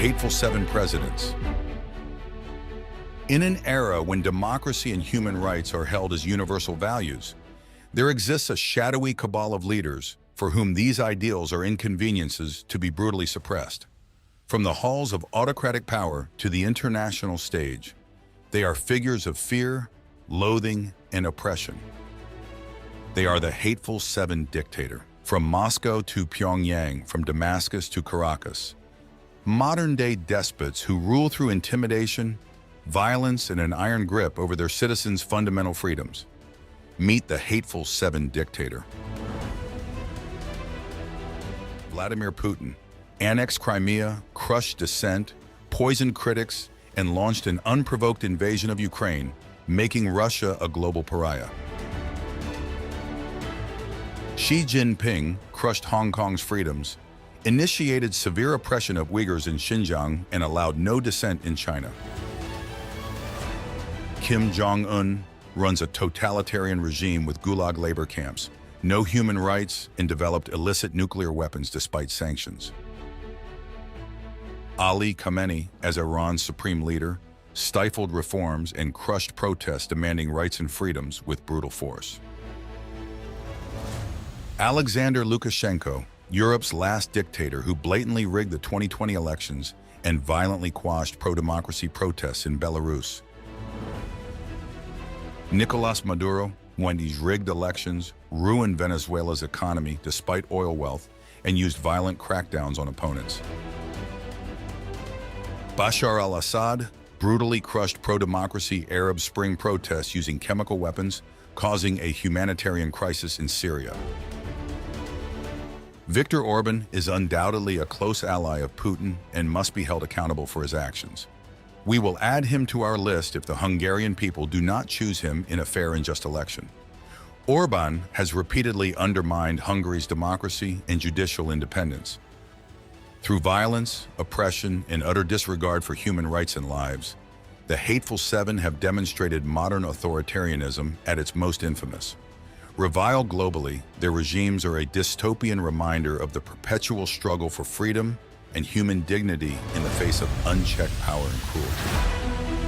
Hateful 7 Presidents. In an era when democracy and human rights are held as universal values, there exists a shadowy cabal of leaders for whom these ideals are inconveniences to be brutally suppressed. From the halls of autocratic power to the international stage, they are figures of fear, loathing, and oppression. They are the Hateful 7 Dictator. From Moscow to Pyongyang, from Damascus to Caracas, modern-day despots who rule through intimidation, violence, and an iron grip over their citizens' fundamental freedoms. Meet the Hateful 7 Dictator. Vladimir Putin annexed Crimea, crushed dissent, poisoned critics, and launched an unprovoked invasion of Ukraine, making Russia a global pariah. Xi Jinping crushed Hong Kong's freedoms, initiated severe oppression of Uyghurs in Xinjiang, and allowed no dissent in China. Kim Jong-Un runs a totalitarian regime with gulag labor camps, no human rights, and developed illicit nuclear weapons despite sanctions. Ali Khamenei, as Iran's supreme leader, stifled reforms and crushed protests demanding rights and freedoms with brutal force. Alexander Lukashenko, Europe's last dictator who blatantly rigged the 2020 elections and violently quashed pro-democracy protests in Belarus. Nicolas Maduro, when these rigged elections, ruined Venezuela's economy despite oil wealth and used violent crackdowns on opponents. Bashar al-Assad brutally crushed pro-democracy Arab Spring protests using chemical weapons, causing a humanitarian crisis in Syria. Viktor Orban is undoubtedly a close ally of Putin and must be held accountable for his actions. We will add him to our list if the Hungarian people do not choose him in a fair and just election. Orban has repeatedly undermined Hungary's democracy and judicial independence. Through violence, oppression, and utter disregard for human rights and lives, the Hateful 7 have demonstrated modern authoritarianism at its most infamous. Reviled globally, their regimes are a dystopian reminder of the perpetual struggle for freedom and human dignity in the face of unchecked power and cruelty.